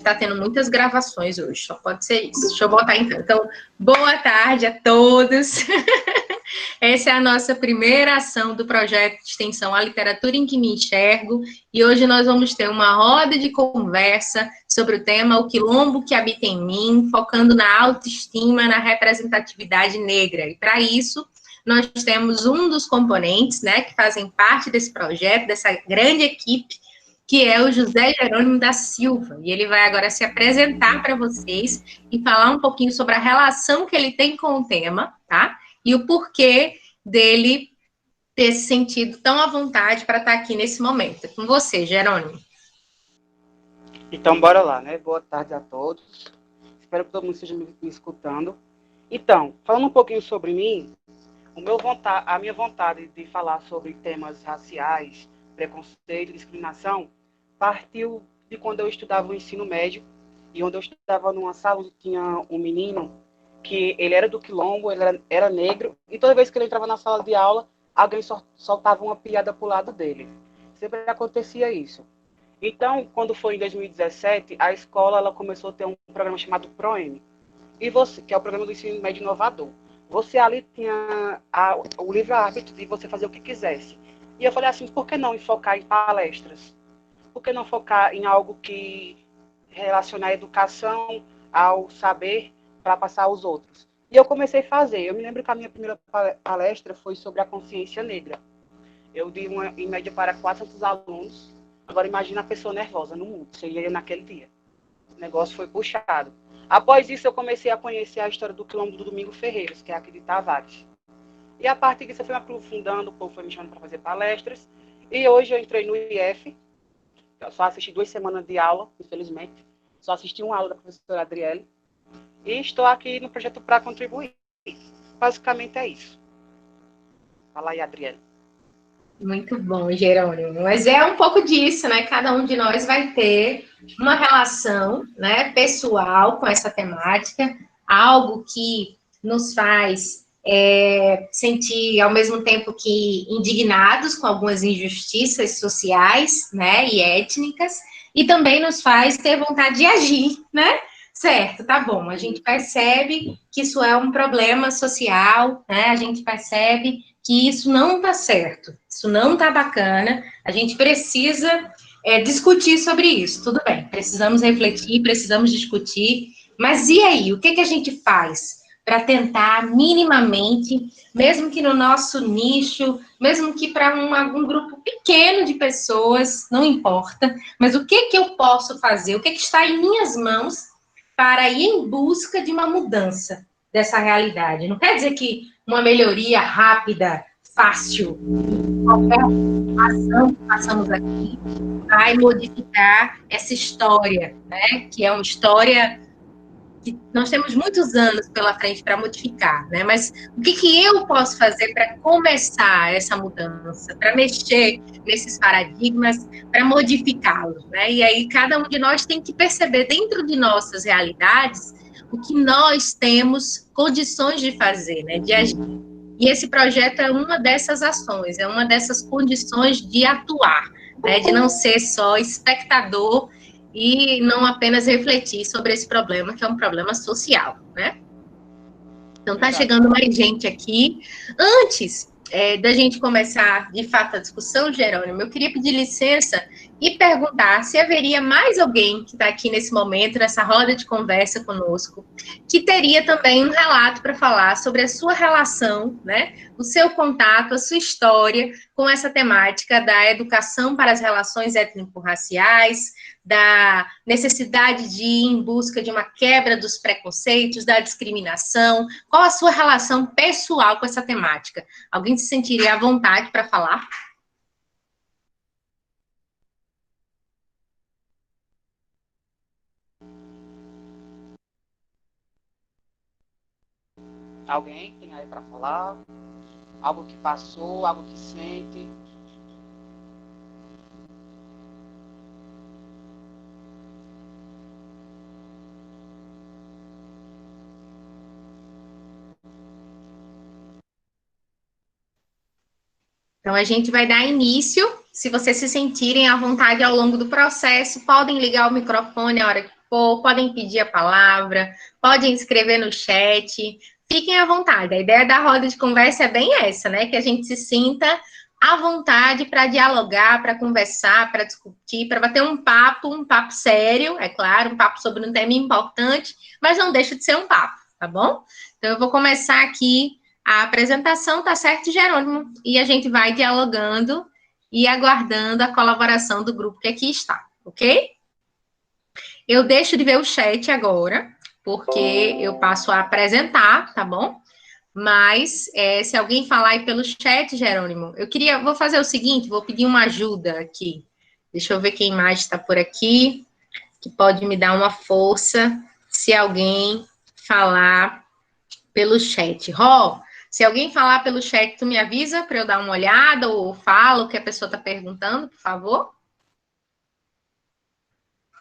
estar tendo muitas gravações hoje, só pode ser isso. Deixa eu botar então. Então, boa tarde a todos. Essa é a nossa primeira ação do projeto de extensão A Literatura em que Me Enxergo, e hoje nós vamos ter uma roda de conversa sobre o tema O Quilombo que Habita em Mim, focando na autoestima, na representatividade negra. E para isso, nós temos um dos componentes, né, que fazem parte desse projeto, dessa grande equipe, que é o José Jerônimo da Silva, e ele vai agora se apresentar para vocês e falar um pouquinho sobre a relação que ele tem com o tema, tá? E o porquê dele ter se sentido tão à vontade para estar aqui nesse momento. É com você, Jerônimo. Então, bora lá, né? Boa tarde a todos. Espero que todo mundo esteja me escutando. Então, falando um pouquinho sobre mim, a minha vontade de falar sobre temas raciais, preconceito e discriminação partiu de quando eu estudava o ensino médio, e onde eu estudava numa sala onde tinha um menino que ele era do Quilombo, ele era negro, e toda vez que ele entrava na sala de aula, alguém soltava uma piada pro lado dele. Sempre acontecia isso. Então, quando foi em 2017, a escola ela começou a ter um programa chamado ProM, que é o programa do ensino médio inovador. Você ali tinha o livre-arbítrio de você fazer o que quisesse. E eu falei assim, por que não focar em palestras? Por que não focar em algo que relaciona a educação ao saber para passar aos outros? E eu comecei a fazer. Eu me lembro que a minha primeira palestra foi sobre a consciência negra. Eu dei em média para 400 alunos. Agora imagina a pessoa nervosa no mundo, seria eu naquele dia. O negócio foi puxado. Após isso, eu comecei a conhecer a história do Quilombo do Domingo Ferreiros, que é aqui de Tavares. E a partir disso, eu fui me aprofundando, o povo foi me chamando para fazer palestras. E hoje eu entrei no IF. Eu só assisti 2 semanas de aula, infelizmente. Só assisti uma aula da professora Adriele. E estou aqui no projeto para contribuir. Basicamente é isso. Fala aí, Adriele. Muito bom, Jerônimo. Mas é um pouco disso, né? Cada um de nós vai ter uma relação, né, pessoal com essa temática, algo que nos faz sentir, ao mesmo tempo que indignados com algumas injustiças sociais, né, e étnicas, e também nos faz ter vontade de agir, né? Certo, tá bom. A gente percebe que isso é um problema social, né? A gente percebe que isso não está certo, isso não está bacana, a gente precisa discutir sobre isso, tudo bem, precisamos refletir, precisamos discutir, mas e aí, o que a gente faz para tentar minimamente, mesmo que no nosso nicho, mesmo que para um grupo pequeno de pessoas, não importa, mas o que eu posso fazer, o que está em minhas mãos para ir em busca de uma mudança dessa realidade? Não quer dizer que uma melhoria rápida, fácil, qualquer ação que façamos aqui vai modificar essa história, né? Que é uma história que nós temos muitos anos pela frente para modificar, né? Mas o que eu posso fazer para começar essa mudança, para mexer nesses paradigmas, para modificá-los, né? E aí cada um de nós tem que perceber dentro de nossas realidades o que nós temos condições de fazer, né? De agir. E esse projeto é uma dessas ações, é uma dessas condições de atuar, né? De não ser só espectador e não apenas refletir sobre esse problema, que é um problema social, né? Então, tá chegando mais gente aqui. Antes da gente começar, de fato, a discussão, Jerônimo, eu queria pedir licença e perguntar se haveria mais alguém que está aqui nesse momento, nessa roda de conversa conosco, que teria também um relato para falar sobre a sua relação, né? O seu contato, a sua história com essa temática da educação para as relações étnico-raciais, da necessidade de ir em busca de uma quebra dos preconceitos, da discriminação. Qual a sua relação pessoal com essa temática? Alguém se sentiria à vontade para falar? Alguém tem aí para falar? Algo que passou, algo que sente? Então, a gente vai dar início. Se vocês se sentirem à vontade ao longo do processo, podem ligar o microfone a hora for, podem pedir a palavra, podem escrever no chat, fiquem à vontade. A ideia da roda de conversa é bem essa, né? Que a gente se sinta à vontade para dialogar, para conversar, para discutir, para bater um papo sério, é claro, um papo sobre um tema importante, mas não deixa de ser um papo, tá bom? Então, eu vou começar aqui a apresentação, tá certo, Jerônimo? E a gente vai dialogando e aguardando a colaboração do grupo que aqui está, ok? Eu deixo de ver o chat agora, porque eu passo a apresentar, tá bom? Mas, se alguém falar aí pelo chat, Jerônimo, vou fazer o seguinte, vou pedir uma ajuda aqui. Deixa eu ver quem mais está por aqui, que pode me dar uma força, se alguém falar pelo chat. Ró, se alguém falar pelo chat, tu me avisa para eu dar uma olhada, ou fala o que a pessoa está perguntando, por favor?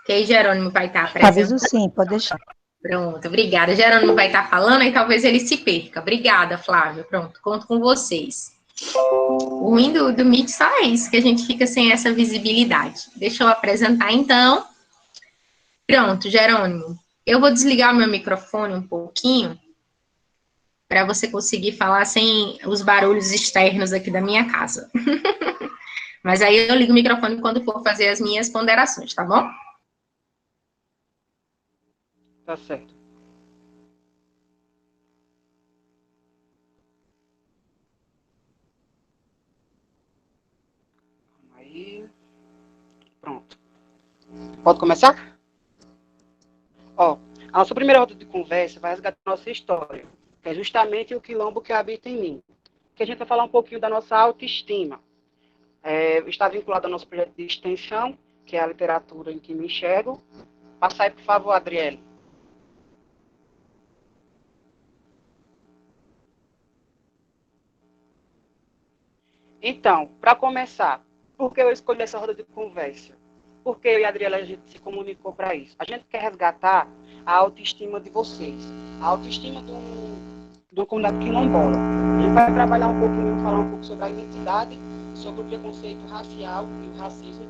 Que aí Jerônimo vai estar apresentando. Aviso sim, pode deixar. Pronto, obrigada. Jerônimo vai estar falando e talvez ele se perca. Obrigada, Flávia. Pronto, conto com vocês. O ruim do Meet só é isso, que a gente fica sem essa visibilidade. Deixa eu apresentar, então. Pronto, Jerônimo. Eu vou desligar o meu microfone um pouquinho para você conseguir falar sem os barulhos externos aqui da minha casa. Mas aí eu ligo o microfone quando for fazer as minhas ponderações, tá bom? Tá certo. Aí, pronto. Pode começar? Ó, a nossa primeira roda de conversa vai resgatar a nossa história, que é justamente o quilombo que habita em mim. Que a gente vai falar um pouquinho da nossa autoestima. Está vinculado ao nosso projeto de extensão, que é a literatura em que me enxergo. Passa aí, por favor, Adriele. Então, para começar, por que eu escolhi essa roda de conversa? Porque eu e a Adriela, a gente se comunicou para isso. A gente quer resgatar a autoestima de vocês, a autoestima do comunidade quilombola. A gente vai trabalhar um pouquinho, falar um pouco sobre a identidade, sobre o preconceito racial e o racismo,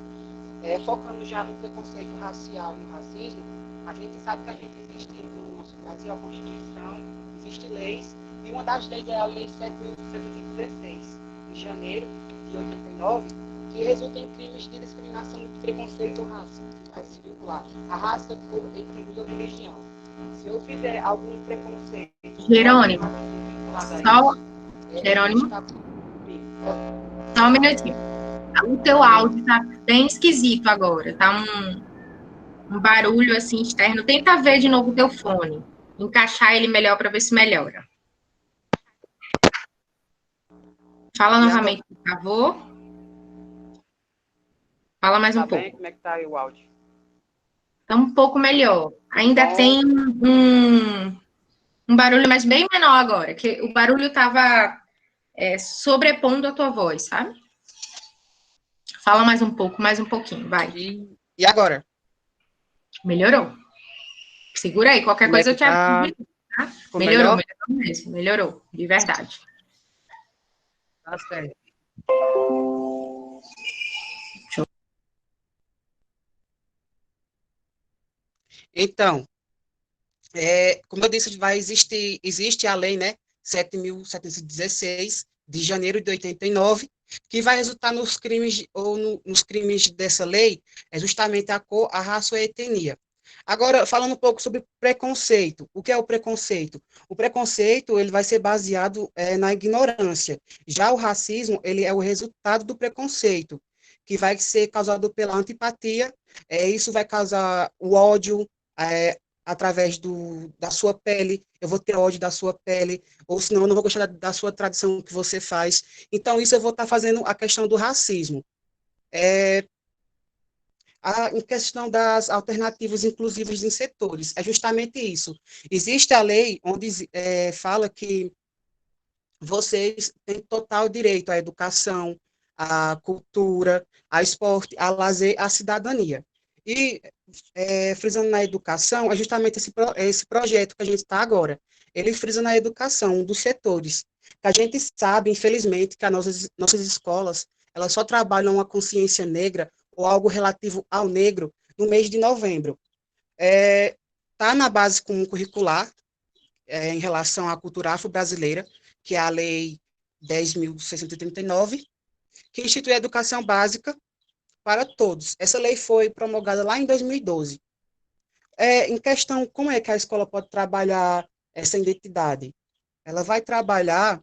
focando já no preconceito racial e no racismo. A gente sabe que a gente existe no nosso Brasil, a Constituição, existem leis, e uma das leis é a Lei 7.116, de janeiro de 89, que resulta em crimes de discriminação e preconceito raça, vai se vincular a raça, cor, etnia ou religião. Se eu fizer algum preconceito... Jerônimo, Jerônimo, só um minutinho. O teu áudio tá bem esquisito agora, tá um barulho assim externo. Tenta ver de novo o teu fone, encaixar ele melhor para ver se melhora. Fala novamente, por favor. Fala mais um pouco. Bem? Como é que tá aí o áudio? Tá um pouco melhor. Ainda tem um barulho, mas bem menor agora, que o barulho estava sobrepondo a tua voz, sabe? Fala mais um pouco, mais um pouquinho, vai. E agora? Melhorou. Segura aí, qualquer coisa eu te aviso. Tá? Melhorou mesmo, melhorou, de verdade. Tá certo. Então, como eu disse, existe a lei, né, 7.716, de janeiro de 89, que vai resultar nos crimes, nos crimes dessa lei, é justamente a cor, a raça ou a etnia. Agora, falando um pouco sobre preconceito. O que é o preconceito? O preconceito, ele vai ser baseado na ignorância. Já o racismo, ele é o resultado do preconceito, que vai ser causado pela antipatia. Isso vai causar o ódio, através da sua pele. Eu vou ter ódio da sua pele, ou senão eu não vou gostar da sua tradição que você faz. Então, isso eu vou estar fazendo a questão do racismo. Em questão das alternativas inclusivas em setores, é justamente isso. Existe a lei onde fala que vocês têm total direito à educação, à cultura, ao esporte, ao lazer, à cidadania. E, frisando na educação, é justamente esse projeto que a gente está agora. Ele frisa na educação, um dos setores. A gente sabe, infelizmente, que as nossas escolas, elas só trabalham a consciência negra ou algo relativo ao negro no mês de novembro. Está na base comum curricular, em relação à cultura afro-brasileira, que é a Lei 10.639, que institui a educação básica para todos. Essa lei foi promulgada lá em 2012. Em questão, como é que a escola pode trabalhar essa identidade? Ela vai trabalhar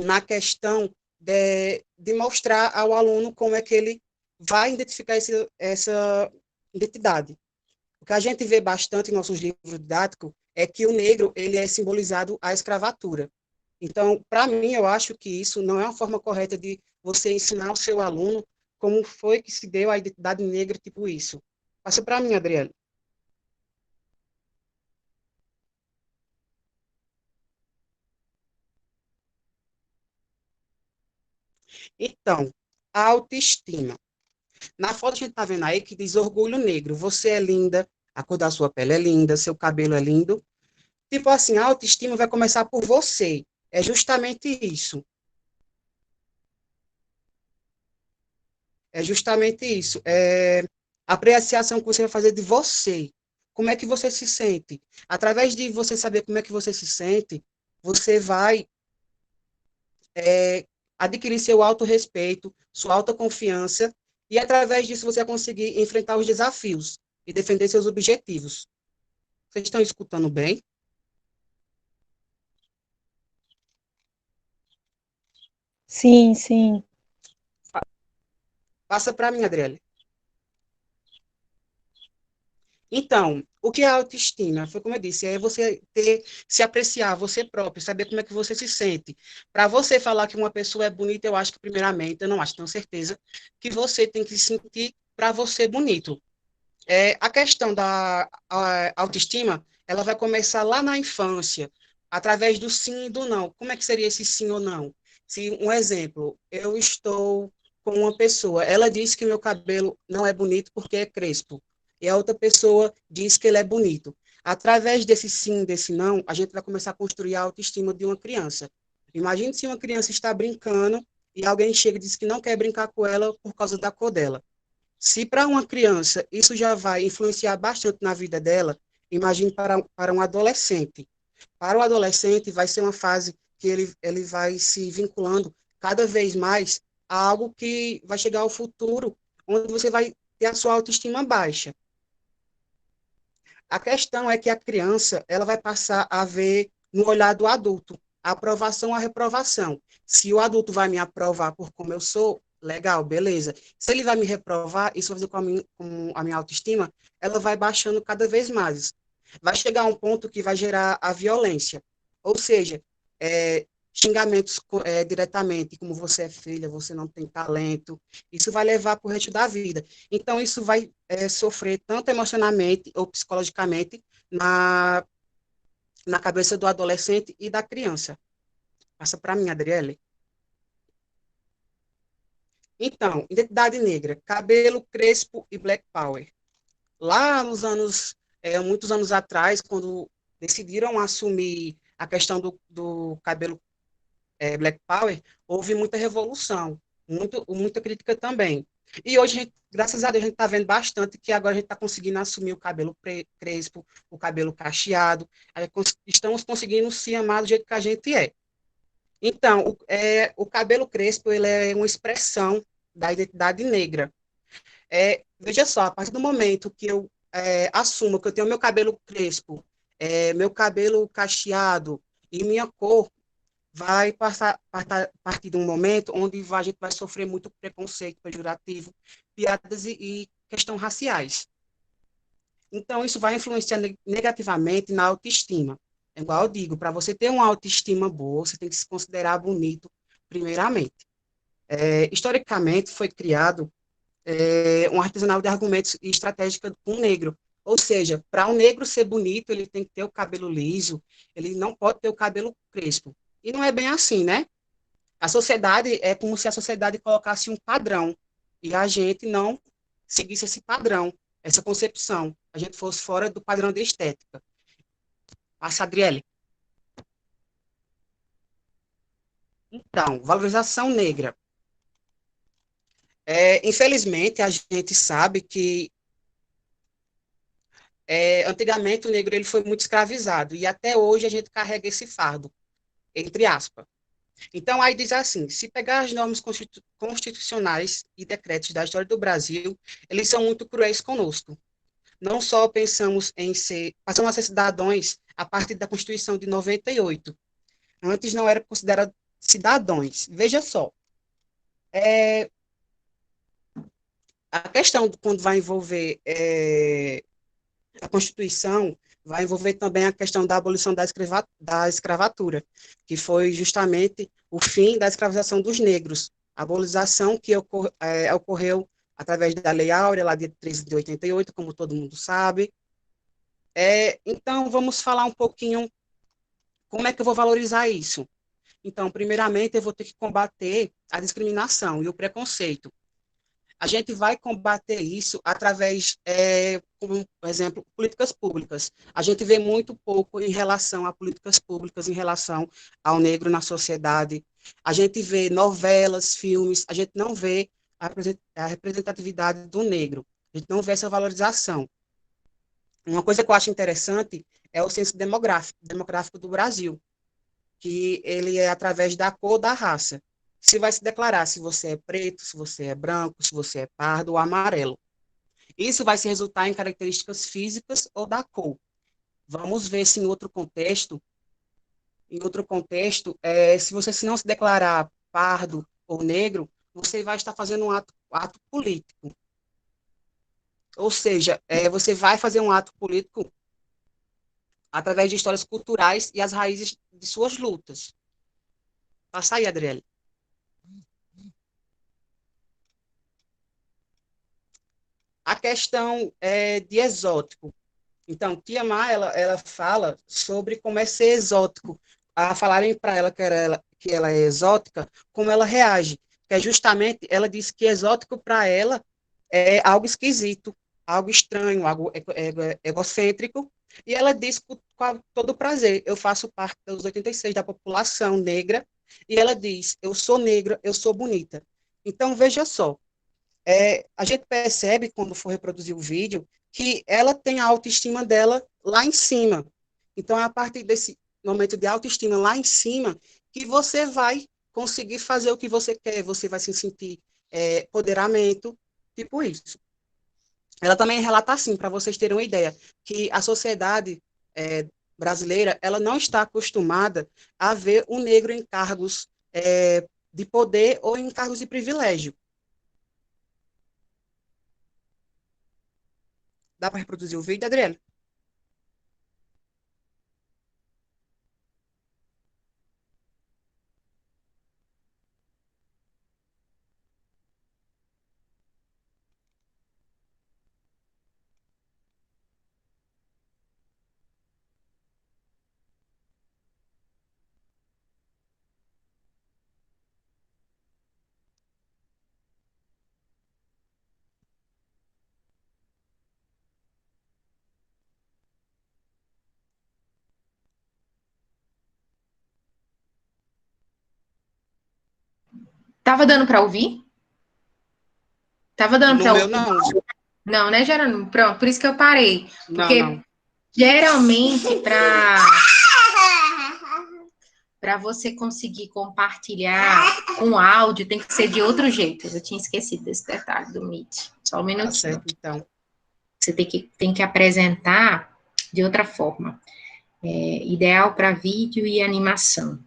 na questão de mostrar ao aluno como é que ele vai identificar essa identidade. O que a gente vê bastante em nossos livros didáticos é que o negro ele é simbolizado à escravatura. Então, para mim, eu acho que isso não é uma forma correta de você ensinar o seu aluno como foi que se deu a identidade negra, tipo isso. Passa para mim, Adriana. Então, a autoestima. Na foto a gente está vendo aí que diz orgulho negro. Você é linda, a cor da sua pele é linda, seu cabelo é lindo. Tipo assim, a autoestima vai começar por você. É justamente isso. É justamente isso. A apreciação que você vai fazer de você. Como é que você se sente? Através de você saber como é que você se sente, você vai adquirir seu autorrespeito, sua autoconfiança, e através disso você vai conseguir enfrentar os desafios e defender seus objetivos. Vocês estão escutando bem? Sim, sim. Passa para mim, Adriele. Então, o que é autoestima? Foi como eu disse, é você se apreciar você próprio, saber como é que você se sente. Para você falar que uma pessoa é bonita, eu acho que, primeiramente, eu não acho, tenho certeza, que você tem que se sentir para você bonito. A questão da autoestima, ela vai começar lá na infância, através do sim e do não. Como é que seria esse sim ou não? Se, um exemplo, eu estou com uma pessoa, ela diz que meu cabelo não é bonito porque é crespo, e a outra pessoa diz que ele é bonito. Através desse sim, desse não, a gente vai começar a construir a autoestima de uma criança. Imagine se uma criança está brincando e alguém chega e diz que não quer brincar com ela por causa da cor dela. Se para uma criança isso já vai influenciar bastante na vida dela, imagine para um adolescente. Para o adolescente, vai ser uma fase que ele vai se vinculando cada vez mais a algo que vai chegar ao futuro, onde você vai ter a sua autoestima baixa. A questão é que a criança ela vai passar a ver no olhar do adulto a aprovação ou a reprovação. Se o adulto vai me aprovar por como eu sou, legal, beleza. Se ele vai me reprovar, isso vai fazer com a minha autoestima, ela vai baixando cada vez mais. Vai chegar um ponto que vai gerar a violência. Ou seja, xingamentos diretamente, como você é filha, você não tem talento, isso vai levar para o resto da vida. Então, isso vai sofrer tanto emocionalmente ou psicologicamente na cabeça do adolescente e da criança. Passa para mim, Adriele. Então, identidade negra, cabelo crespo e black power. Lá nos anos, muitos anos atrás, quando decidiram assumir a questão do cabelo Black Power, houve muita revolução, muita crítica também. E hoje, graças a Deus, a gente está vendo bastante que agora a gente está conseguindo assumir o cabelo crespo, o cabelo cacheado, estamos conseguindo se amar do jeito que a gente é. Então, o cabelo crespo ele é uma expressão da identidade negra. Veja só, a partir do momento que eu assumo que eu tenho meu cabelo crespo, meu cabelo cacheado e minha cor vai partir de um momento onde a gente vai sofrer muito preconceito pejorativo, piadas e questões raciais. Então, isso vai influenciar negativamente na autoestima. É igual eu digo, para você ter uma autoestima boa, você tem que se considerar bonito, primeiramente. Historicamente, foi criado um artesanal de argumentos e estratégica com o negro. Ou seja, para um negro ser bonito, ele tem que ter o cabelo liso, ele não pode ter o cabelo crespo. E não é bem assim, né? A sociedade é como se a sociedade colocasse um padrão e a gente não seguisse esse padrão, essa concepção. A gente fosse fora do padrão de estética. Passa, Adriele. Então, valorização negra. Infelizmente, a gente sabe que antigamente o negro ele foi muito escravizado, e até hoje a gente carrega esse fardo, entre aspas. Então, aí diz assim, se pegar as normas constitucionais e decretos da história do Brasil, eles são muito cruéis conosco. Não só passamos a ser cidadãos a partir da Constituição de 98. Antes não era considerado cidadãos. Veja só, a questão quando vai envolver a Constituição, vai envolver também a questão da abolição da escravatura, que foi justamente o fim da escravização dos negros. A abolição que ocorreu através da Lei Áurea, lá de 13 de 88, como todo mundo sabe. Então, vamos falar um pouquinho como é que eu vou valorizar isso. Então, primeiramente, eu vou ter que combater a discriminação e o preconceito. A gente vai combater isso através, como, por exemplo, políticas públicas. A gente vê muito pouco em relação a políticas públicas, em relação ao negro na sociedade. A gente vê novelas, filmes, a gente não vê a representatividade do negro. A gente não vê essa valorização. Uma coisa que eu acho interessante é o censo demográfico do Brasil, que ele é através da cor da raça. Se vai se declarar se você é preto, se você é branco, se você é pardo ou amarelo. Isso vai se resultar em características físicas ou da cor. Vamos ver se em outro contexto, se você não se declarar pardo ou negro, você vai estar fazendo um ato político. Ou seja, você vai fazer um ato político através de histórias culturais e as raízes de suas lutas. Passa aí, Adriele. A questão de exótico. Então, Tia Má, ela fala sobre como é ser exótico. A falarem para ela que ela é exótica, como ela reage. Que é justamente, ela diz que exótico para ela é algo esquisito, algo estranho, algo egocêntrico. E ela diz com todo prazer, eu faço parte dos 86% da população negra. E ela diz, eu sou negra, eu sou bonita. Então, veja só, a gente percebe, quando for reproduzir o vídeo, que ela tem a autoestima dela lá em cima. Então, é a partir desse momento de autoestima lá em cima que você vai conseguir fazer o que você quer, você vai se sentir empoderamento, tipo isso. Ela também relata assim, para vocês terem uma ideia, que a sociedade brasileira, ela não está acostumada a ver o negro em cargos de poder ou em cargos de privilégio. Dá para reproduzir o vídeo, Adriana? Tava dando para ouvir? Tava dando para ouvir? Não. Não, né, Jerônimo? Pronto, por isso que eu parei. Porque não. Geralmente, para você conseguir compartilhar um áudio, tem que ser de outro jeito. Eu tinha esquecido desse detalhe do Meet. Só um minutinho. Tá certo, então. Você tem que apresentar de outra forma. Ideal para vídeo e animação.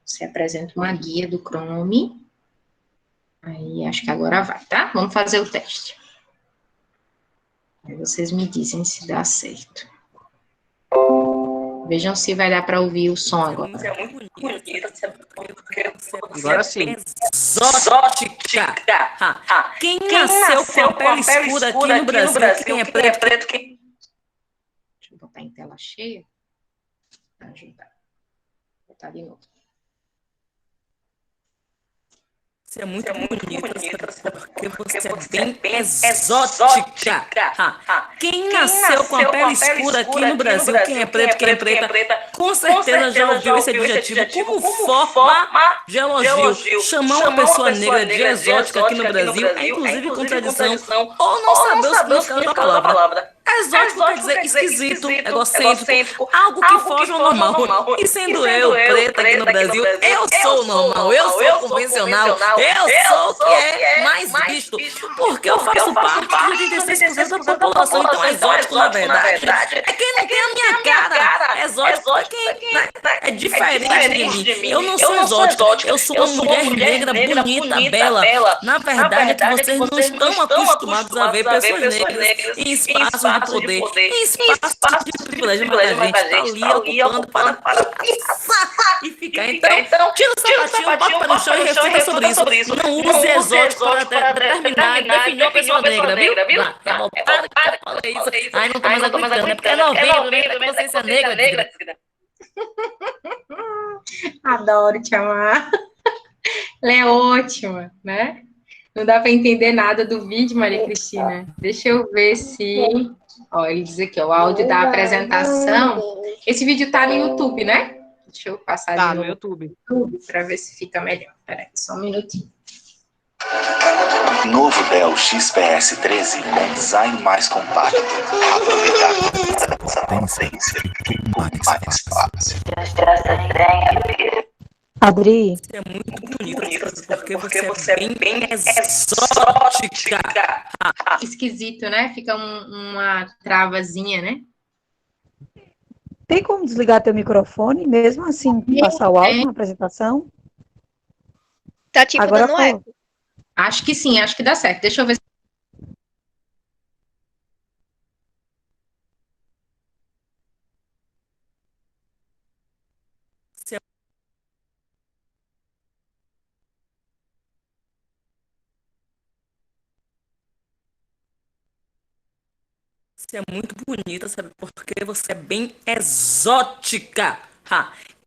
Você apresenta uma guia do Chrome. Aí, acho que agora vai, tá? Vamos fazer o teste. Aí vocês me dizem se dá certo. Vejam se vai dar para ouvir o som agora. É muito bonita. Agora sim. Exótica. Quem nasceu com a pele escura aqui no Brasil? Quem é preto? Deixa eu botar em tela cheia. Para ajudar. Vou botar de novo. Você é muito bonita, porque você é bem exótica. Quem nasceu com a pele escura aqui no Brasil, quem é preto, quem é preta, com certeza já ouviu esse adjetivo como forma de elogio. Chamar uma pessoa negra de exótica aqui no Brasil é inclusive contradição ou não saber o significado da palavra. Exótico quer dizer esquisito, egocêntrico, algo que foge ao normal. E sendo eu preta aqui no Brasil, eu sou o normal, eu sou o convencional, eu sou o que é mais visto, porque eu faço parte de 86% da população. Então, exótico, na verdade, é quem não tem a minha cara. Exótico é quem, né, é diferente de mim. Eu não sou exótico, eu sou uma mulher negra, bonita, bela. Na verdade, é que vocês não estão acostumados a ver pessoas negras em espaços de poder, em espaços de privilégio, mas a gente está ali ocupando para passar e ficar. Então, tira o sapatinho, bota para no chão e reflita sobre isso. Não use exótico para determinar, definir uma pessoa negra, viu? É voltado que eu falei isso. Ai, não tô mais aguentando, é porque é novembro, né? A consciência negra. Adoro te amar. Ela é ótima, né? Não dá para entender nada do vídeo, Maria Cristina. Deixa eu ver se... Ó, ele diz aqui, ó, o áudio da apresentação. Esse vídeo tá no YouTube, né? Deixa eu passar Tá, de novo no YouTube. para ver se fica melhor. Peraí, só um minutinho. Novo Dell XPS 13 com design mais compacto. Aproveitar a potência mais fácil. Adri, Você é muito bonita, porque você é bem exótica. Esquisito, né? Fica uma travazinha, né? tem como desligar teu microfone, mesmo assim, passar o áudio na apresentação? Tá tipo Agora dando foi. eco. Acho que sim, acho que dá certo. Deixa eu ver. Você é muito bonita, sabe? Porque você é bem exótica.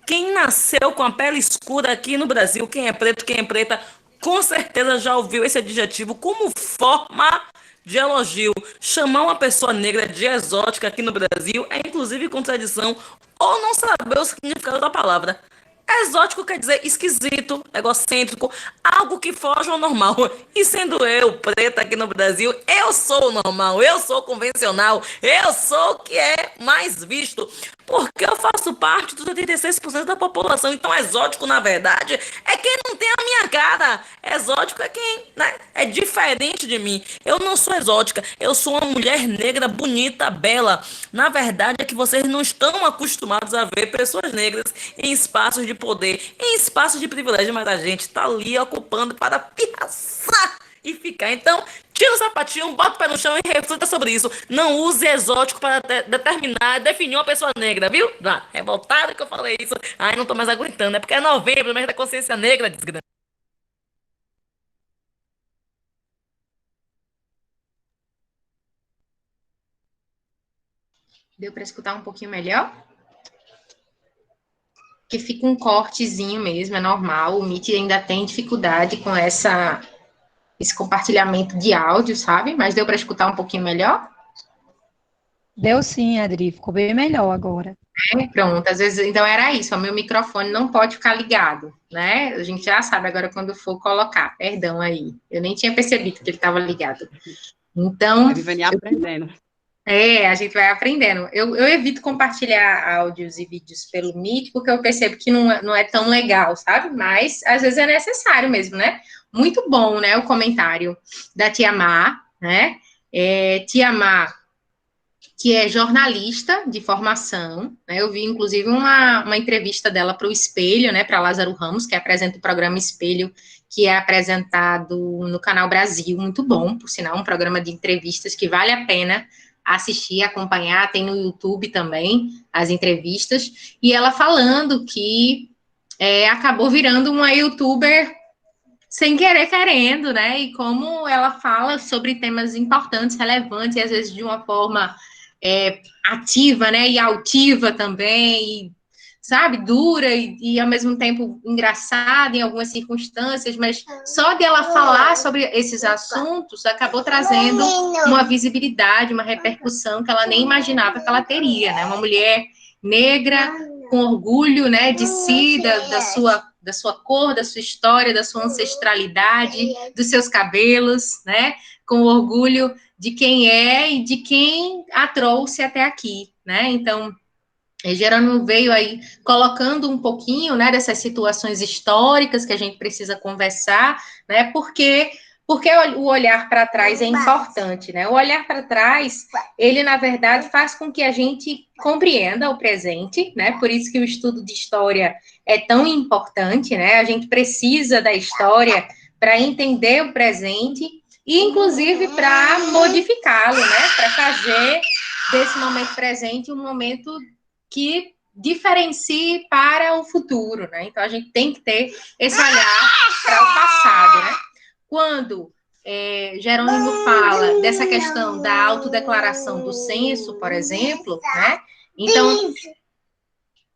Quem nasceu com a pele escura aqui no Brasil, quem é preto, quem é preta, com certeza já ouviu esse adjetivo como forma de elogio. Chamar uma pessoa negra de exótica aqui no Brasil é inclusive contradição ou não saber o significado da palavra. Exótico quer dizer esquisito, egocêntrico, algo que foge ao normal. E sendo eu, preta aqui no Brasil, eu sou o normal, eu sou o convencional, eu sou o que é mais visto. Porque eu faço parte dos 86% da população. Então, exótico, na verdade, é quem não tem a minha cara. Exótico é quem, né, é diferente de mim. Eu não sou exótica, eu sou uma mulher negra, bonita, bela. Na verdade, é que vocês não estão acostumados a ver pessoas negras em espaços de poder, em espaços de privilégio, mas a gente tá ali ocupando para pirraçar e ficar. Então, tira o sapatinho, bota o pé no chão e reflita sobre isso. Não use exótico para determinar, definir uma pessoa negra, viu? Revoltado que eu falei isso. Ai, não tô mais aguentando. É porque é novembro, mês da consciência negra, desgrama. Deu para escutar um pouquinho melhor? Que fica um cortezinho mesmo, é normal. O Meet ainda tem dificuldade com esse compartilhamento de áudio, sabe? Mas deu para escutar um pouquinho melhor? Deu sim, Adri, ficou bem melhor agora. Pronto, às vezes, então era isso, o meu microfone não pode ficar ligado, né? A gente já sabe agora quando for colocar, perdão aí, eu nem tinha percebido que ele estava ligado. Então... Ele vem aprendendo. A gente vai aprendendo. Eu evito compartilhar áudios e vídeos pelo Meet, porque eu percebo que não é tão legal, sabe? Mas, às vezes, é necessário mesmo, né? Muito bom, né, o comentário da Tia Má, né? Tia Má, que é jornalista de formação, né? Eu vi, inclusive, uma entrevista dela para o Espelho, né? Para Lázaro Ramos, que apresenta o programa Espelho, que é apresentado no Canal Brasil, muito bom, por sinal, um programa de entrevistas que vale a pena assistir, acompanhar, tem no YouTube também as entrevistas, e ela falando que acabou virando uma youtuber sem querer, querendo, né, e como ela fala sobre temas importantes, relevantes, e às vezes de uma forma ativa, né, e altiva também, e, sabe, dura e ao mesmo tempo engraçada em algumas circunstâncias, mas só de ela falar sobre esses assuntos acabou trazendo uma visibilidade, uma repercussão que ela nem imaginava que ela teria, né? Uma mulher negra com orgulho, né, de si, da sua cor, da sua história, da sua ancestralidade, dos seus cabelos, né? Com orgulho de quem é e de quem a trouxe até aqui, né? Então, Jerônimo veio aí colocando um pouquinho, né, dessas situações históricas que a gente precisa conversar, né? Porque o olhar para trás é importante, né? O olhar para trás, ele, na verdade, faz com que a gente compreenda o presente, né? Por isso que o estudo de história é tão importante, né? A gente precisa da história para entender o presente e, inclusive, para modificá-lo, né? Para fazer desse momento presente um momento que diferencie para o futuro, né? Então, a gente tem que ter esse olhar para o passado, né? Quando Jerônimo fala dessa questão da autodeclaração do censo, por exemplo, né? Então,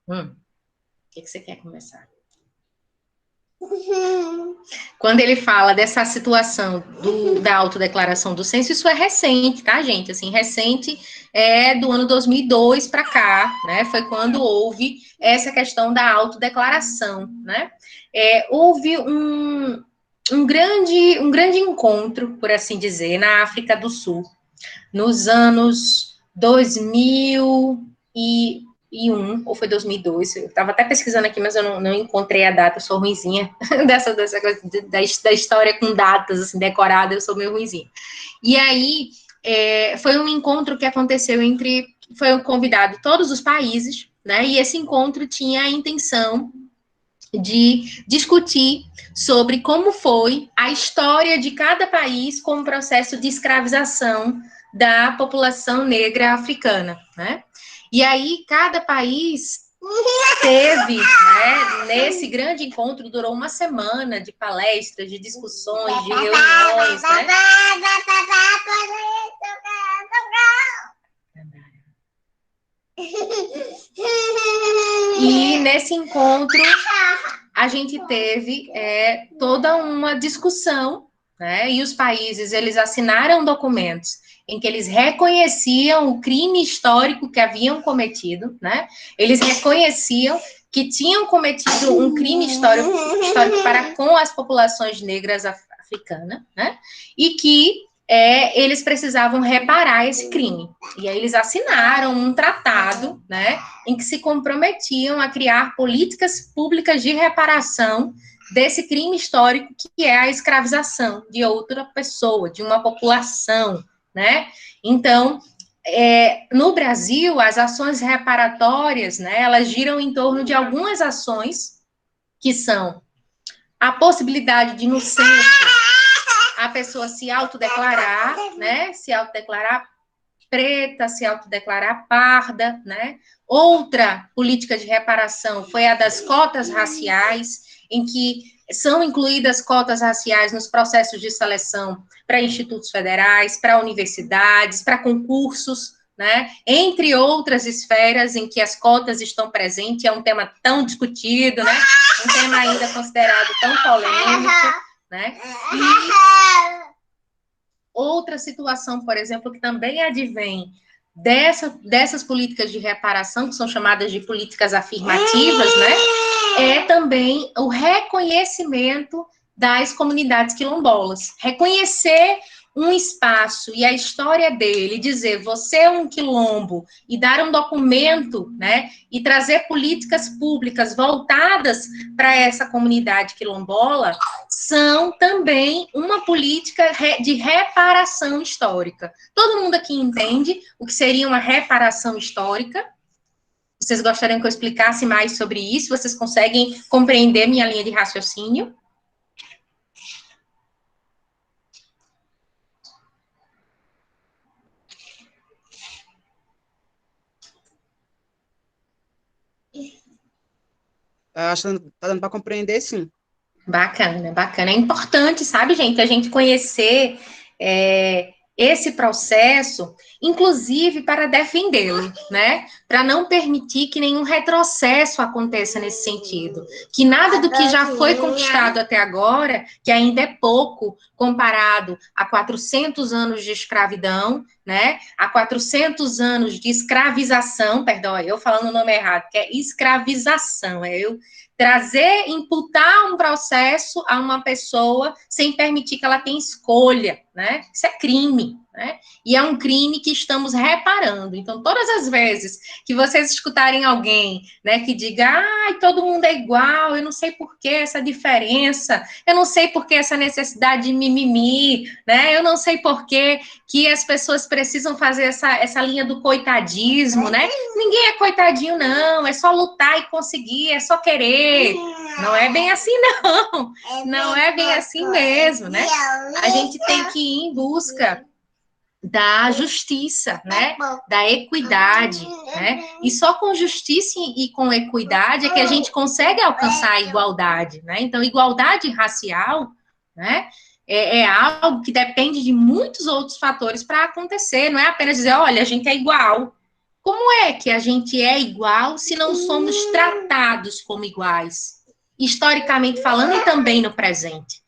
o que você quer começar? Quando ele fala dessa situação da autodeclaração do censo, isso é recente, tá, gente? Assim, recente é do ano 2002 para cá, né? Foi quando houve essa questão da autodeclaração, né? Houve um grande encontro, por assim dizer, na África do Sul, nos anos 2001, ou foi 2002, eu estava até pesquisando aqui, mas eu não encontrei a data, eu sou ruinzinha dessa coisa da história com datas, assim, decorada, eu sou meio ruinzinha. E aí, foi um encontro que aconteceu foram convidados todos os países, né, e esse encontro tinha a intenção de discutir sobre como foi a história de cada país com o processo de escravização da população negra africana, né? E aí, cada país teve, né, nesse grande encontro, durou uma semana de palestras, de discussões, de reuniões, né? E nesse encontro, a gente teve toda uma discussão, né? E os países, eles assinaram documentos em que eles reconheciam o crime histórico que haviam cometido, né? Eles reconheciam que tinham cometido um crime histórico para com as populações negras africanas, né? E que eles precisavam reparar esse crime. E aí eles assinaram um tratado, né, em que se comprometiam a criar políticas públicas de reparação desse crime histórico que é a escravização de outra pessoa, de uma população, né? Então, no Brasil, as ações reparatórias, né, elas giram em torno de algumas ações que são a possibilidade de, no censo, a pessoa se autodeclarar, né? Se autodeclarar preta, se autodeclarar parda, né? Outra política de reparação foi a das cotas raciais, em que são incluídas cotas raciais nos processos de seleção para institutos federais, para universidades, para concursos, né? Entre outras esferas em que as cotas estão presentes, é um tema tão discutido, né? Um tema ainda considerado tão polêmico, né? E outra situação, por exemplo, que também advém dessas políticas de reparação, que são chamadas de políticas afirmativas, né? É também o reconhecimento das comunidades quilombolas. Reconhecer um espaço e a história dele, dizer, você é um quilombo, e dar um documento, né, e trazer políticas públicas voltadas para essa comunidade quilombola, são também uma política de reparação histórica. Todo mundo aqui entende o que seria uma reparação histórica? Vocês gostariam que eu explicasse mais sobre isso? Vocês conseguem compreender minha linha de raciocínio? Acho que tá dando para compreender, sim. Bacana, bacana. É importante, sabe, gente, a gente conhecer esse processo, inclusive para defendê-lo, né? Para não permitir que nenhum retrocesso aconteça nesse sentido. Que nada do que já foi conquistado até agora, que ainda é pouco comparado a 400 anos de escravidão, né? A 400 anos de escravização, perdão, eu falando o nome errado, que é escravização, imputar um processo a uma pessoa sem permitir que ela tenha escolha, né? Isso é crime, né? E é um crime que estamos reparando. Então, todas as vezes que vocês escutarem alguém, né, que diga, ai, todo mundo é igual, eu não sei por que essa diferença, eu não sei por que essa necessidade de mimimi, né? Eu não sei por que as pessoas precisam fazer essa linha do coitadismo, né? Ninguém é coitadinho, não, é só lutar e conseguir, é só querer. Não é bem assim, não. Não é bem assim mesmo, né? A gente tem que ir em busca da justiça, né? Da equidade, né? E só com justiça e com equidade é que a gente consegue alcançar a igualdade, né? Então, igualdade racial, né? É algo que depende de muitos outros fatores para acontecer. Não é apenas dizer, olha, a gente é igual. Como é que a gente é igual se não somos tratados como iguais? Historicamente falando e também no presente.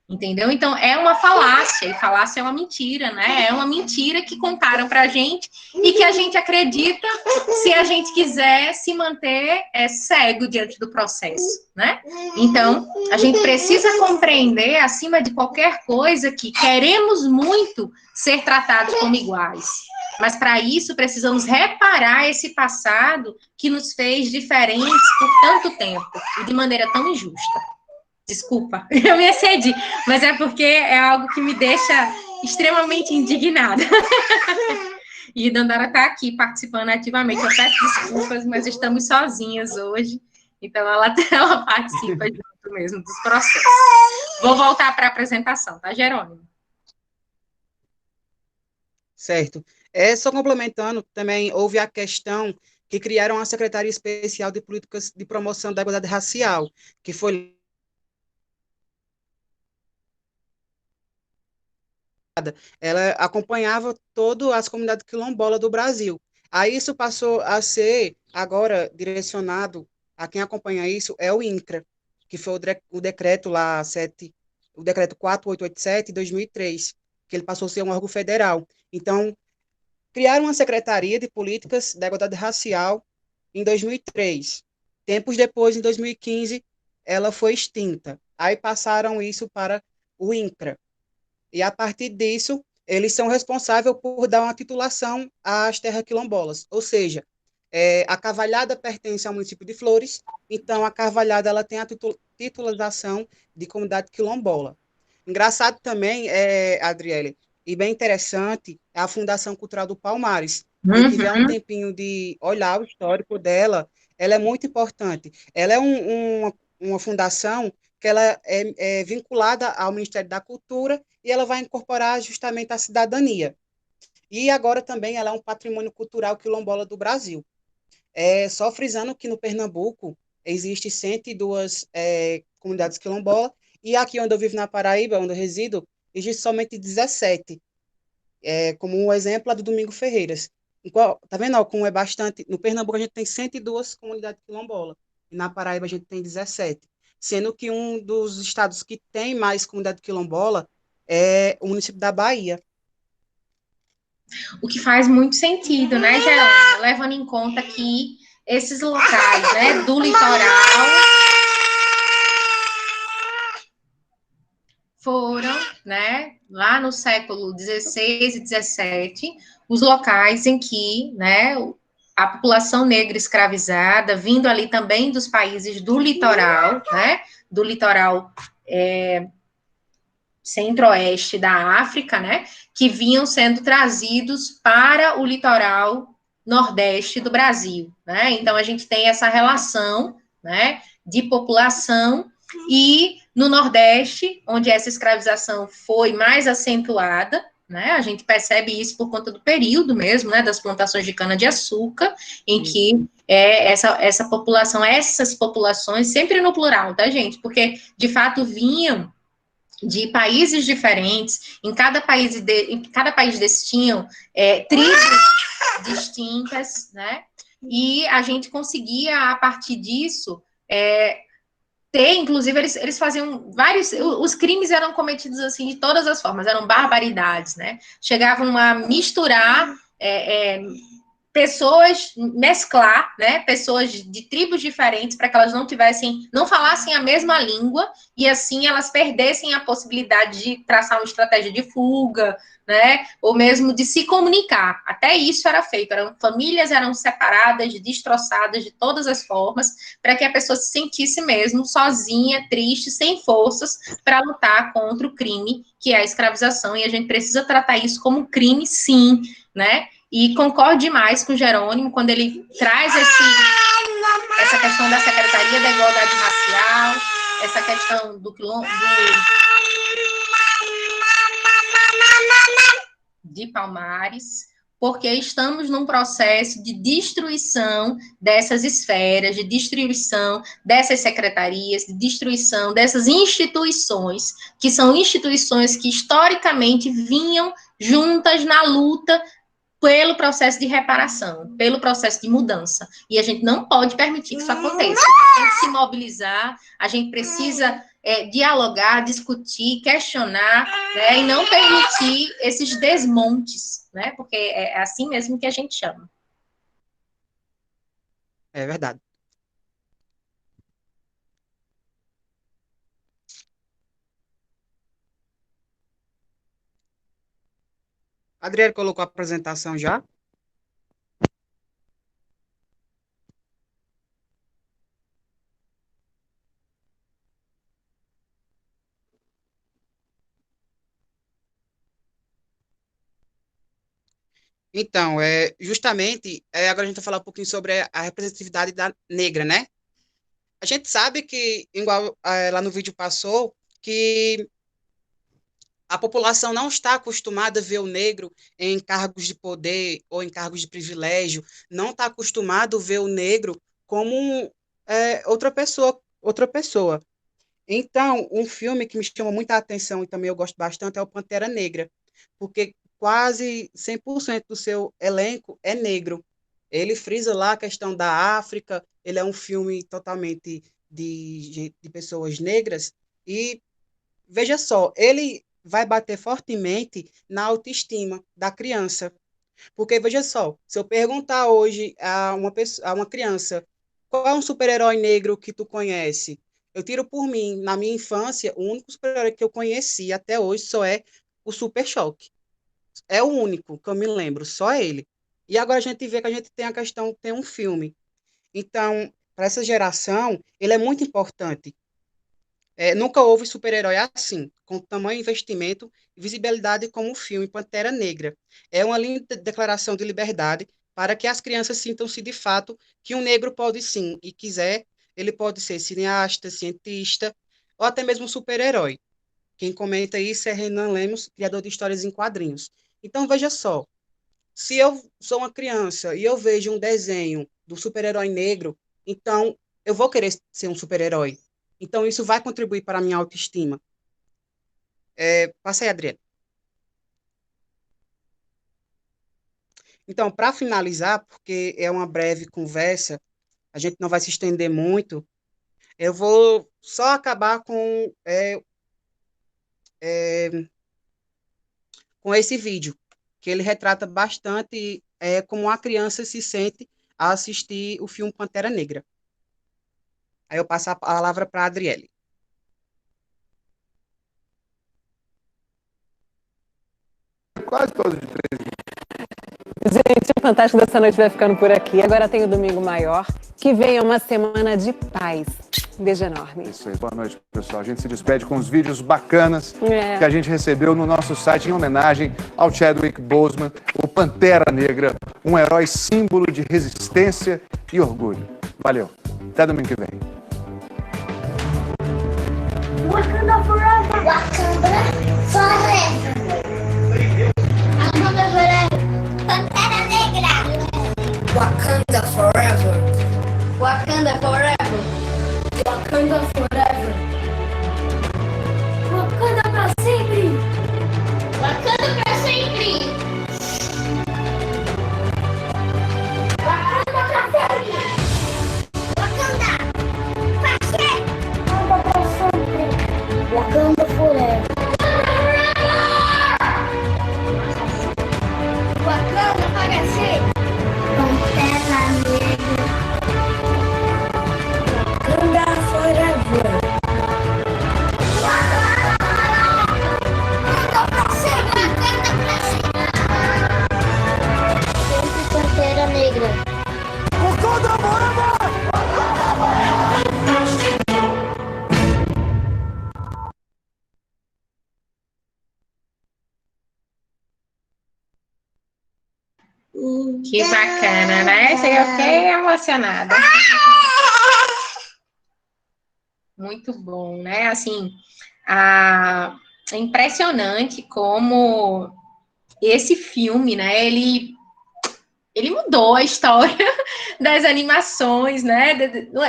Entendeu? Então, é uma falácia, e falácia é uma mentira, né? É uma mentira que contaram pra gente e que a gente acredita se a gente quiser se manter cego diante do processo, né? Então, a gente precisa compreender, acima de qualquer coisa, que queremos muito ser tratados como iguais. Mas, para isso, precisamos reparar esse passado que nos fez diferentes por tanto tempo e de maneira tão injusta. Desculpa, eu me excedi, mas é porque é algo que me deixa extremamente indignada. E Dandara está aqui participando ativamente. Eu peço desculpas, mas estamos sozinhas hoje, então ela participa junto mesmo dos processos. Vou voltar para a apresentação, tá, Jerônimo? Certo. Só complementando, também houve a questão que criaram a Secretaria Especial de Políticas de Promoção da Igualdade Racial, que foi ela acompanhava todas as comunidades quilombolas do Brasil. Aí isso passou a ser, agora, direcionado, a quem acompanha isso, é o INCRA, que foi o decreto lá, o decreto 4887 de 2003, que ele passou a ser um órgão federal. Então, criaram uma Secretaria de Políticas da Igualdade Racial em 2003. Tempos depois, em 2015, ela foi extinta. Aí passaram isso para o INCRA. E, a partir disso, eles são responsáveis por dar uma titulação às terras quilombolas. Ou seja, a Carvalhada pertence ao município de Flores, então a Carvalhada ela tem a titulação de comunidade quilombola. Engraçado também, Adriele, e bem interessante, é a Fundação Cultural do Palmares. Quem tiver um tempinho de olhar o histórico dela, ela é muito importante. Ela é uma fundação que ela é vinculada ao Ministério da Cultura e ela vai incorporar justamente a cidadania. E agora também ela é um patrimônio cultural quilombola do Brasil. Só frisando que no Pernambuco existe 102 comunidades quilombolas e aqui onde eu vivo na Paraíba, onde eu resido, existe somente 17. Como um exemplo, a do Domingo Ferreiras. Tá vendo como é bastante? No Pernambuco a gente tem 102 comunidades quilombolas e na Paraíba a gente tem 17. Sendo que um dos estados que tem mais comunidade quilombola é o município da Bahia. O que faz muito sentido, né, Jerônimo? Levando em conta que esses locais, né, do litoral foram, né, lá no século XVI e XVII, os locais em que, né, a população negra escravizada, vindo ali também dos países do litoral, né, do litoral centro-oeste da África, né, que vinham sendo trazidos para o litoral nordeste do Brasil, né, então a gente tem essa relação, né, de população e no Nordeste, onde essa escravização foi mais acentuada, né, a gente percebe isso por conta do período mesmo, né, das plantações de cana-de-açúcar, em que essa população, essas populações, sempre no plural, tá, gente? Porque, de fato, vinham de países diferentes, em cada país desses tinham tribos distintas, né? E a gente conseguia, a partir disso, inclusive, eles faziam vários, os crimes eram cometidos assim de todas as formas, eram barbaridades, né? Chegavam a misturar pessoas, mesclar, né, pessoas de tribos diferentes para que elas não falassem a mesma língua e assim elas perdessem a possibilidade de traçar uma estratégia de fuga, né, ou mesmo de se comunicar. Até isso era feito, famílias eram separadas, destroçadas de todas as formas, para que a pessoa se sentisse mesmo sozinha, triste, sem forças para lutar contra o crime que é a escravização, e a gente precisa tratar isso como crime, sim, né? E concordo demais com o Jerônimo quando ele traz essa questão da Secretaria da Igualdade Racial, essa questão de Palmares, porque estamos num processo de destruição dessas esferas, de destruição dessas secretarias, de destruição dessas instituições, que são instituições que historicamente vinham juntas na luta pelo processo de reparação, pelo processo de mudança. E a gente não pode permitir que isso aconteça. A gente tem que se mobilizar, a gente precisa dialogar, discutir, questionar, né, e não permitir esses desmontes, né, porque é assim mesmo que a gente chama. É verdade. Adriele colocou a apresentação já? Então, justamente, agora a gente vai falar um pouquinho sobre a representatividade da negra, né? A gente sabe que, igual lá no vídeo passou, que a população não está acostumada a ver o negro em cargos de poder ou em cargos de privilégio, não está acostumado a ver o negro como outra pessoa. Então, um filme que me chama muita atenção e também eu gosto bastante é o Pantera Negra, porque quase 100% do seu elenco é negro. Ele frisa lá a questão da África, ele é um filme totalmente de pessoas negras, e veja só, ele vai bater fortemente na autoestima da criança. Porque, veja só, se eu perguntar hoje a uma criança qual é um super-herói negro que tu conhece, eu tiro por mim, na minha infância, o único super-herói que eu conheci até hoje só é o Super Choque. É o único que eu me lembro, só ele. E agora a gente vê que a gente tem a questão, tem um filme. Então, para essa geração, ele é muito importante. Nunca houve super-herói assim, com tamanho investimento e visibilidade como o filme Pantera Negra. É uma linda declaração de liberdade para que as crianças sintam-se de fato que um negro pode sim, e quiser, ele pode ser cineasta, cientista ou até mesmo super-herói. Quem comenta isso é Renan Lemos, criador de histórias em quadrinhos. Então, veja só, se eu sou uma criança e eu vejo um desenho do super-herói negro, então eu vou querer ser um super-herói. Então, isso vai contribuir para a minha autoestima. Passa aí, Adriana. Então, para finalizar, porque é uma breve conversa, a gente não vai se estender muito, eu vou só acabar com esse vídeo, que ele retrata bastante como a criança se sente a assistir o filme Pantera Negra. Aí eu passo a palavra para a Adriele. Quase todos de 13. Gente, o Fantástico dessa noite vai ficando por aqui. Agora tem o Domingo Maior. Que venha uma semana de paz. Um beijo enorme. Isso aí, boa noite, pessoal. A gente se despede com os vídeos bacanas que a gente recebeu no nosso site em homenagem ao Chadwick Boseman, o Pantera Negra, um herói símbolo de resistência e orgulho. Valeu. Até domingo que vem. Wakanda forever. Wakanda forever. Wakanda forever. Pantera Negra. Wakanda forever. Wakanda forever. Wakanda forever. Wakanda pra sempre. Wakanda pra sempre. Wakanda pra sempre. Wakanda pra sempre. Wakanda forever. Wakanda para sempre. Que bacana, né? Eu fiquei emocionada. Muito bom, né? Assim, é impressionante como esse filme, né? Ele mudou a história das animações, né?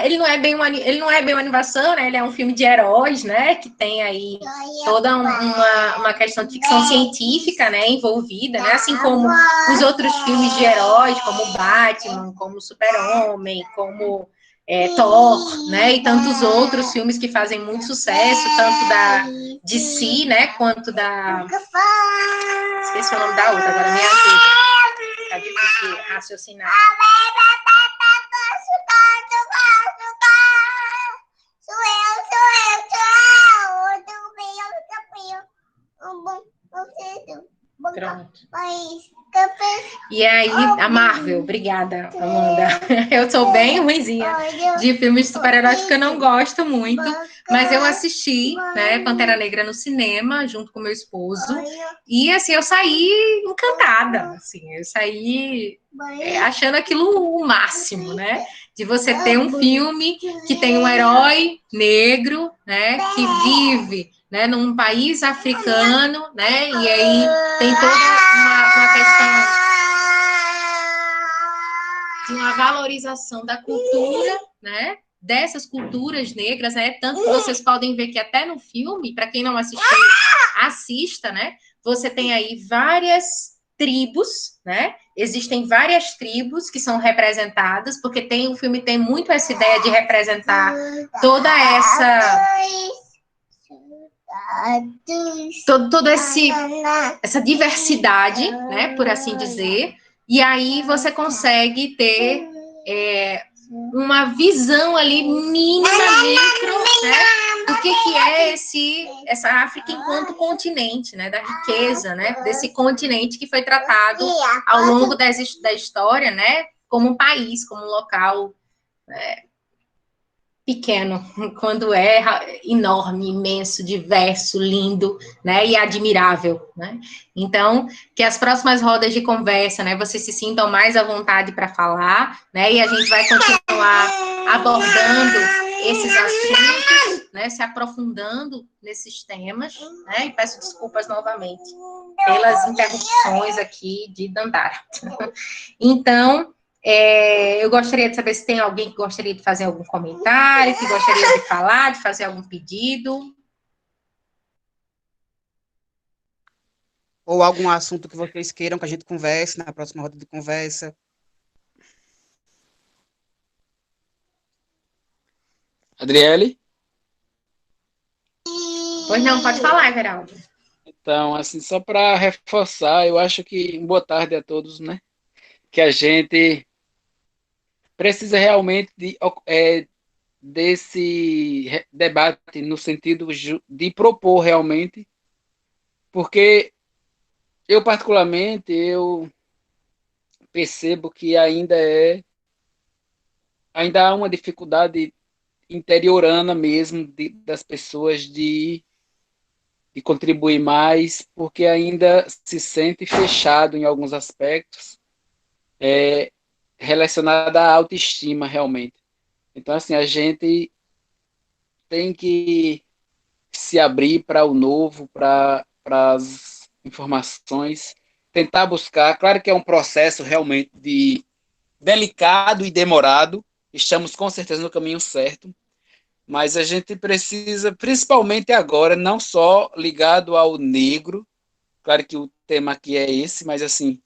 Ele não é bem uma animação, né? Ele é um filme de heróis, né? Que tem aí toda uma questão de ficção científica, né? Envolvida, né? Assim como os outros filmes de heróis, como Batman, como Super-Homem, como Thor, né? E tantos outros filmes que fazem muito sucesso, tanto da DC, né? Quanto da... Esqueci o nome da outra, agora me ajuda. Tá difícil raciocinar. Pronto. E aí, a Marvel, obrigada, Amanda. Eu sou bem ruinzinha de filmes de super-heróis porque eu não gosto muito, mas eu assisti, né, Pantera Negra no cinema, junto com meu esposo, e assim, eu saí encantada, assim, eu saí achando aquilo o máximo, né, de você ter um filme que tem um herói negro, né, que vive, né, num país africano, né, e aí tem toda uma questão de uma valorização da cultura, né, dessas culturas negras, né, tanto que vocês podem ver que até no filme, para quem não assistiu, assista, né, você tem aí várias tribos, né, existem várias tribos que são representadas, porque o filme tem muito essa ideia de representar toda toda essa diversidade, né, por assim dizer, e aí você consegue ter uma visão ali mínima, micro, né, do que é essa África enquanto continente, né, da riqueza, né, desse continente que foi tratado ao longo da história, né, como um país, como um local pequeno, quando é enorme, imenso, diverso, lindo, né, e admirável, né? Então, que as próximas rodas de conversa, né, vocês se sintam mais à vontade para falar, né, e a gente vai continuar abordando esses assuntos, né, se aprofundando nesses temas, né, e peço desculpas novamente pelas interrupções aqui de Dandara. Então, eu gostaria de saber se tem alguém que gostaria de fazer algum comentário, que gostaria de falar, de fazer algum pedido. Ou algum assunto que vocês queiram que a gente converse na próxima roda de conversa. Adriele? Pois não, pode falar, Everaldo. Então, assim, só para reforçar, eu acho que boa tarde a todos, né? Que a gente precisa realmente desse debate no sentido de propor realmente, porque eu particularmente eu percebo que ainda há uma dificuldade interiorana mesmo das pessoas de contribuir mais, porque ainda se sente fechado em alguns aspectos relacionado à autoestima realmente. Então, assim, a gente tem que se abrir para o novo, para as informações, tentar buscar. Claro que é um processo realmente delicado e demorado, estamos com certeza no caminho certo, mas a gente precisa, principalmente agora, não só ligado ao negro, claro que o tema aqui é esse, mas assim,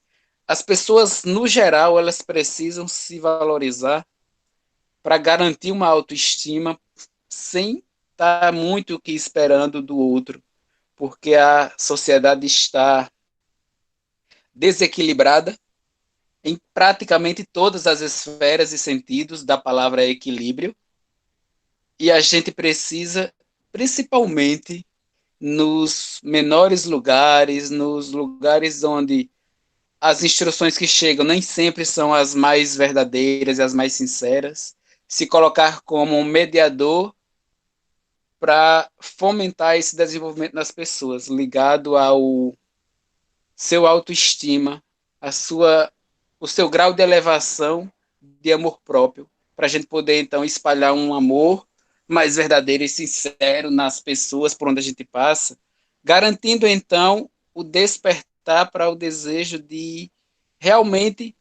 as pessoas, no geral, elas precisam se valorizar para garantir uma autoestima sem estar muito que esperando do outro, porque a sociedade está desequilibrada em praticamente todas as esferas e sentidos da palavra equilíbrio, e a gente precisa, principalmente nos menores lugares, nos lugares onde as instruções que chegam nem sempre são as mais verdadeiras e as mais sinceras, se colocar como um mediador para fomentar esse desenvolvimento das pessoas, ligado ao seu autoestima, a sua o seu grau de elevação de amor próprio, para a gente poder, então, espalhar um amor mais verdadeiro e sincero nas pessoas por onde a gente passa, garantindo, então, o despertar para o desejo de realmente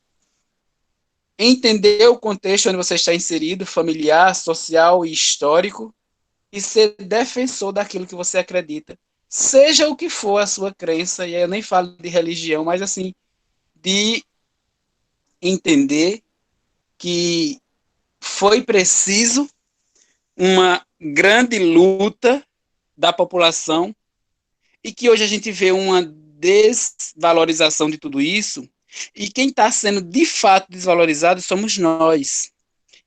entender o contexto onde você está inserido, familiar, social e histórico, e ser defensor daquilo que você acredita, seja o que for a sua crença, e aí eu nem falo de religião, mas assim, de entender que foi preciso uma grande luta da população e que hoje a gente vê uma desvalorização de tudo isso, e quem está sendo de fato desvalorizado somos nós.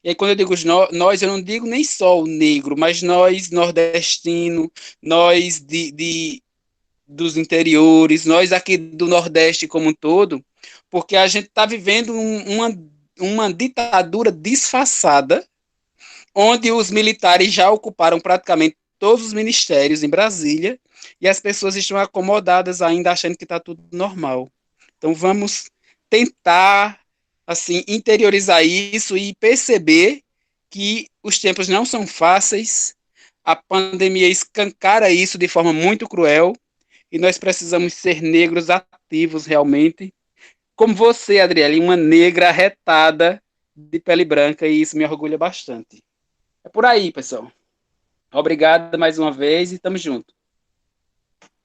E aí, quando eu digo nós, eu não digo nem só o negro, mas nós nordestino, nós dos interiores, nós aqui do Nordeste como um todo, porque a gente está vivendo uma ditadura disfarçada, onde os militares já ocuparam praticamente todos os ministérios em Brasília, e as pessoas estão acomodadas ainda achando que está tudo normal. Então vamos tentar assim interiorizar isso e perceber que os tempos não são fáceis, a pandemia escancara isso de forma muito cruel, e nós precisamos ser negros ativos realmente, como você, Adriele, uma negra retada de pele branca, e isso me orgulha bastante. É por aí, pessoal. Obrigado mais uma vez e tamo junto.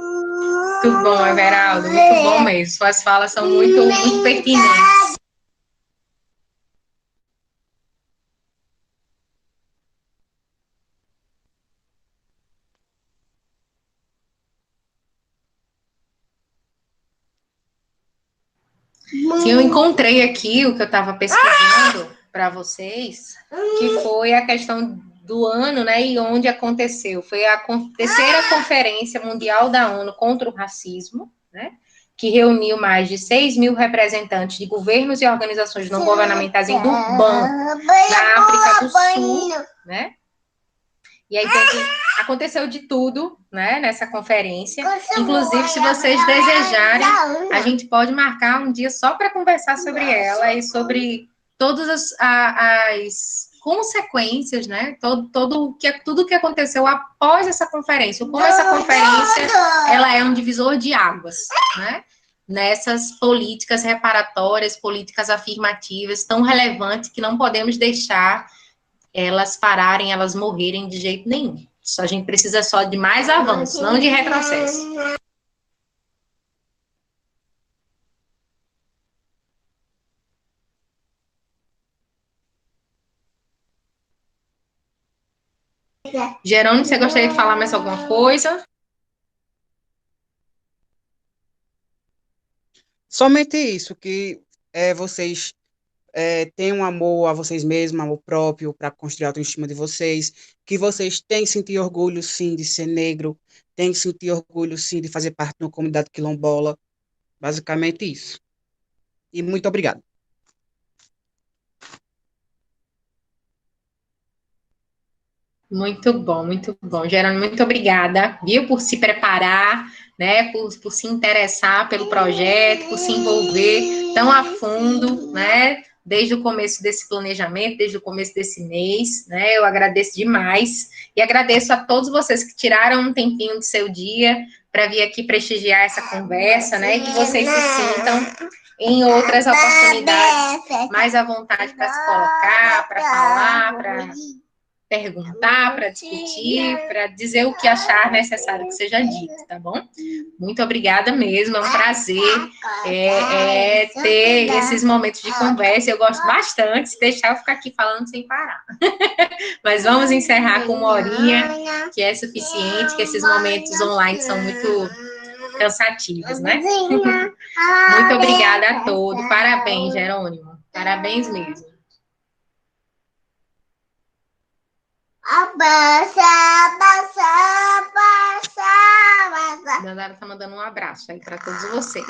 Muito bom, Everaldo, muito bom mesmo. Suas falas são muito, muito pertinentes. Sim, eu encontrei aqui o que eu estava pesquisando para vocês, que foi a questão do ano, né, e onde aconteceu. Foi a terceira Conferência Mundial da ONU contra o Racismo, né, que reuniu mais de 6.000 representantes de governos e organizações não governamentais em Durban, na África do Sul, né. E aí aconteceu de tudo, né, nessa conferência. Inclusive, se vocês desejarem, a gente pode marcar um dia só para conversar sobre ela e sobre todas as consequências, né, tudo que aconteceu após essa conferência. Como essa conferência, ela é um divisor de águas, né, nessas políticas reparatórias, políticas afirmativas tão relevantes que não podemos deixar elas pararem, elas morrerem de jeito nenhum. A gente precisa só de mais avanço, não de retrocesso. Jerônimo, você gostaria de falar mais alguma coisa? Somente isso, que vocês tenham amor a vocês mesmos, amor próprio, para construir a autoestima de vocês, que vocês têm que sentir orgulho, sim, de ser negro, têm que sentir orgulho, sim, de fazer parte de uma comunidade quilombola. Basicamente isso. E muito obrigado. Muito bom, muito bom. Jerônimo, muito obrigada, viu, por se preparar, né, por se interessar pelo projeto, por se envolver tão a fundo, né, desde o começo desse planejamento, desde o começo desse mês, né, eu agradeço demais, e agradeço a todos vocês que tiraram um tempinho do seu dia para vir aqui prestigiar essa conversa, né, e que vocês se sintam em outras oportunidades mais à vontade para se colocar, para falar, para perguntar, para discutir, para dizer o que achar necessário que seja dito, tá bom? Muito obrigada mesmo, é um prazer ter esses momentos de conversa, eu gosto bastante, se deixar eu ficar aqui falando sem parar. Mas vamos encerrar com uma horinha, que é suficiente, que esses momentos online são muito cansativos, né? Muito obrigada a todos, parabéns, Jerônimo, parabéns mesmo. Dandara tá mandando um abraço aí para todos vocês.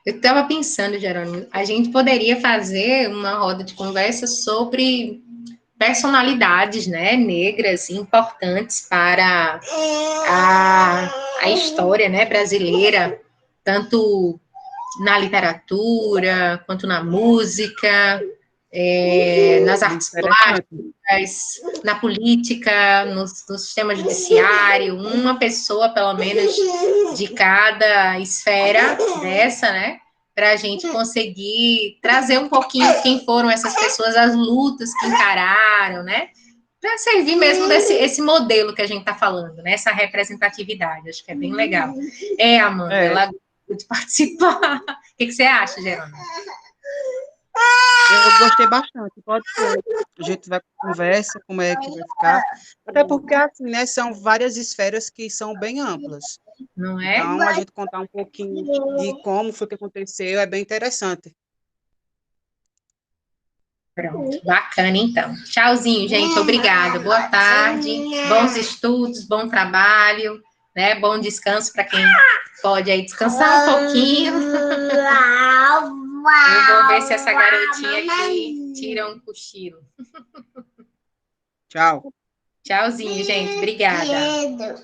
Eu estava pensando, Jerônimo, a gente poderia fazer uma roda de conversa sobre personalidades, né, negras importantes para a história, né, brasileira, tanto na literatura, quanto na música, nas artes plásticas, na política, no sistema judiciário, uma pessoa, pelo menos, de cada esfera dessa, né, para a gente conseguir trazer um pouquinho quem foram essas pessoas, as lutas que encararam, né, para servir mesmo esse modelo que a gente está falando, né, essa representatividade, acho que é bem legal. Amanda, ela gosta de participar. O que você acha, Gerona? Eu gostei bastante, pode ser. A gente vai conversa, como é que vai ficar. Até porque, assim, né, são várias esferas que são bem amplas. Não é? Então, a gente contar um pouquinho de como foi que aconteceu é bem interessante. Pronto, bacana, então. Tchauzinho, gente, obrigada. Boa tarde, bons estudos, bom trabalho, né? Bom descanso para quem pode aí descansar um pouquinho. Eu vou ver se essa garotinha aqui tira um cochilo. Tchau. Tchauzinho, gente. Obrigada.